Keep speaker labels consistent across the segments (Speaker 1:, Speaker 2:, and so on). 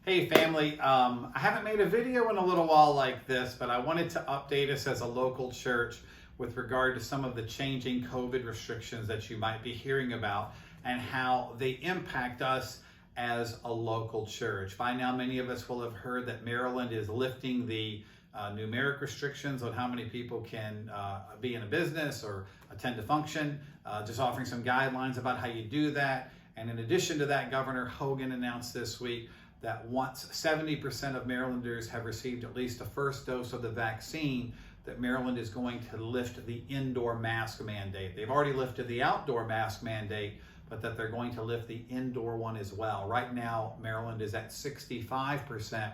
Speaker 1: Hey family, I haven't made a video in a little while like this, but I wanted to update us as a local church with regard to some of the changing COVID restrictions that you might be hearing about and how they impact us as a local church. By now, many of us will have heard that Maryland is lifting the numeric restrictions on how many people can be in a business or attend a function, just offering some guidelines about how you do that. And in addition to that, Governor Hogan announced this week that once 70% of Marylanders have received at least a first dose of the vaccine, that Maryland is going to lift the indoor mask mandate. They've already lifted the outdoor mask mandate, but that they're going to lift the indoor one as well. Right now, Maryland is at 65%,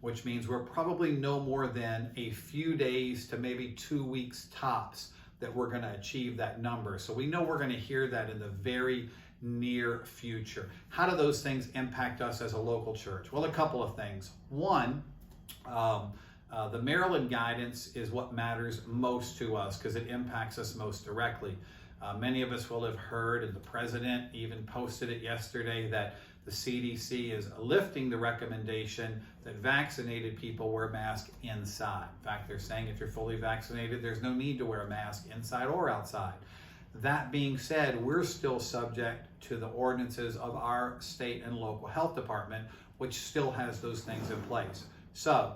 Speaker 1: which means we're probably no more than a few days to maybe 2 weeks tops that we're going to achieve that number. So we know we're going to hear that in the very near future. How do those things impact us as a local church? Well, a couple of things. One, the Maryland guidance is what matters most to us because it impacts us most directly. Many of us will have heard, and the president even posted it yesterday, that the CDC is lifting the recommendation that vaccinated people wear masks inside. In fact, they're saying if you're fully vaccinated, there's no need to wear a mask inside or outside. That being said, we're still subject to the ordinances of our state and local health department, which still has those things in place. So,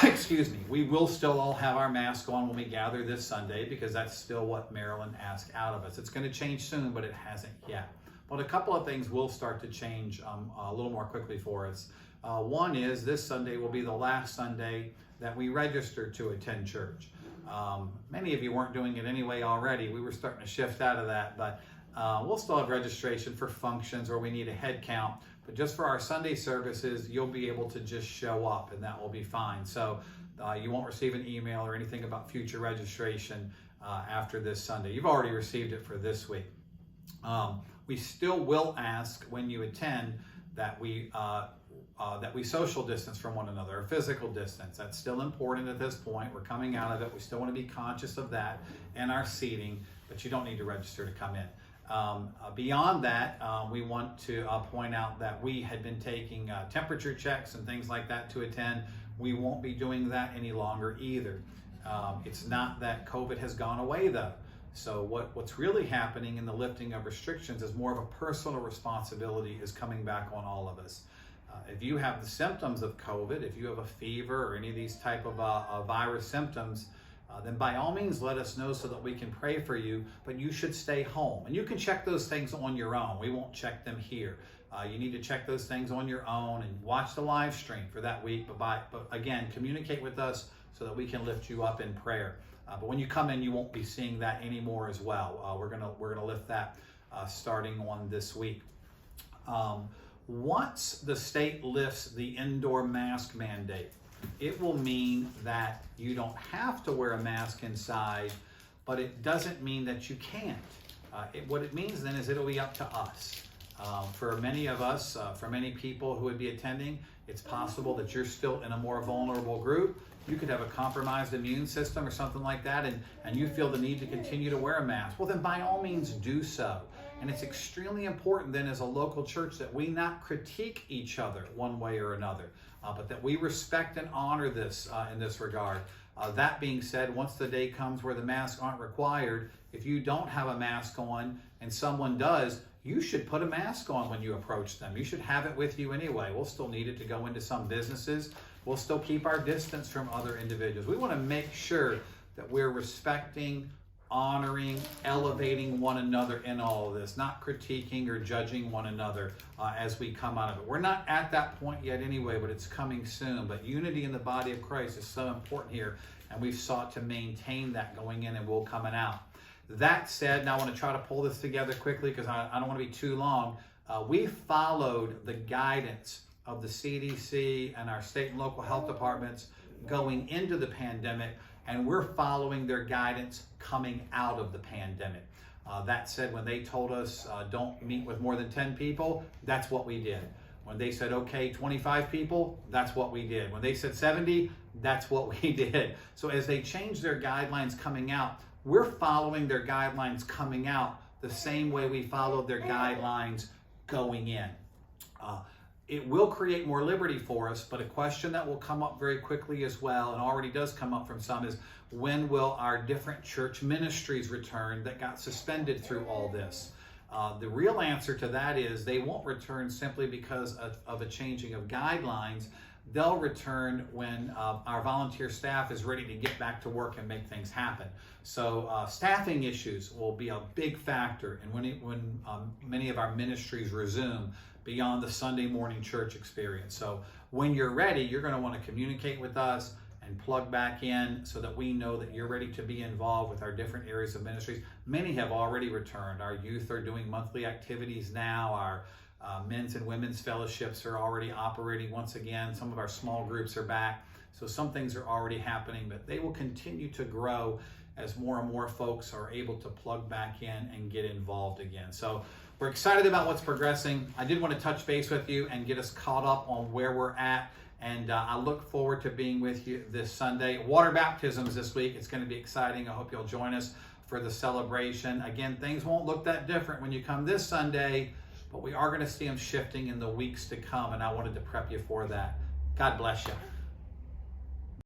Speaker 1: excuse me, we will still all have our mask on when we gather this Sunday because that's still what Maryland asked out of us. It's going to change soon, but it hasn't yet. But a couple of things will start to change a little more quickly for us. One is this Sunday will be the last Sunday that we register to attend church. Many of you weren't doing it anyway already. We were starting to shift out of that, but we'll still have registration for functions or we need a head count. But just for our Sunday services, you'll be able to just show up and that will be fine. So you won't receive an email or anything about future registration after this Sunday. You've already received it for this week. We still will ask when you attend that we social distance from one another, or physical distance. That's still important at this point. We're coming out of it. We still want to be conscious of that and our seating, but you don't need to register to come in. Beyond that, we want to point out that we had been taking temperature checks and things like that to attend. We won't be doing that any longer either. It's not that COVID has gone away though. So what's really happening in the lifting of restrictions is more of a personal responsibility is coming back on all of us. If you have the symptoms of COVID, if you have a fever or any of these type of virus symptoms, then by all means let us know so that we can pray for you, but you should stay home. And you can check those things on your own. We won't check them here. You need to check those things on your own and watch the live stream for that week. But again, communicate with us so that we can lift you up in prayer. But when you come in, you won't be seeing that anymore as well. We're gonna lift that starting on this week. Once the state lifts the indoor mask mandate, it will mean that you don't have to wear a mask inside, but it doesn't mean that you can't. What it means then is it'll be up to us. For many of us, for many people who would be attending, it's possible that you're still in a more vulnerable group. You could have a compromised immune system or something like that, and you feel the need to continue to wear a mask. Well, then by all means do so. And it's extremely important then as a local church that we not critique each other one way or another, but that we respect and honor this in this regard. That being said, once the day comes where the masks aren't required, if you don't have a mask on and someone does, you should put a mask on when you approach them. You should have it with you anyway. We'll still need it to go into some businesses. We'll still keep our distance from other individuals. We want to make sure that we're respecting, honoring, elevating one another in all of this, not critiquing or judging one another as we come out of it. We're not at that point yet anyway, but it's coming soon. But unity in the body of Christ is so important here, and we've sought to maintain that going in and we'll coming out. That said, now I want to try to pull this together quickly because I don't want to be too long. We followed the guidance of the CDC and our state and local health departments going into the pandemic, and we're following their guidance coming out of the pandemic. That said, when they told us don't meet with more than 10 people, that's what we did. When they said, okay, 25 people, that's what we did. When they said 70, that's what we did. So as they changed their guidelines coming out, we're following their guidelines coming out the same way we followed their guidelines going in. it will create more liberty for us, but a question that will come up very quickly as well, and already does come up from some, is when will our different church ministries return that got suspended through all this? The real answer to that is they won't return simply because of a changing of guidelines. They'll return when our volunteer staff is ready to get back to work and make things happen. So staffing issues will be a big factor in when many of our ministries resume beyond the Sunday morning church experience. So when you're ready, you're going to want to communicate with us and plug back in so that we know that you're ready to be involved with our different areas of ministries. Many have already returned. Our youth are doing monthly activities now. Our men's and women's fellowships are already operating once again. Some of our small groups are back. So some things are already happening, but they will continue to grow as more and more folks are able to plug back in and get involved again. So we're excited about what's progressing. I did want to touch base with you and get us caught up on where we're at. And I look forward to being with you this Sunday. Water baptisms this week. It's going to be exciting. I hope you'll join us for the celebration. Again, things won't look that different when you come this Sunday, but we are going to see them shifting in the weeks to come, and I wanted to prep you for that. God bless you.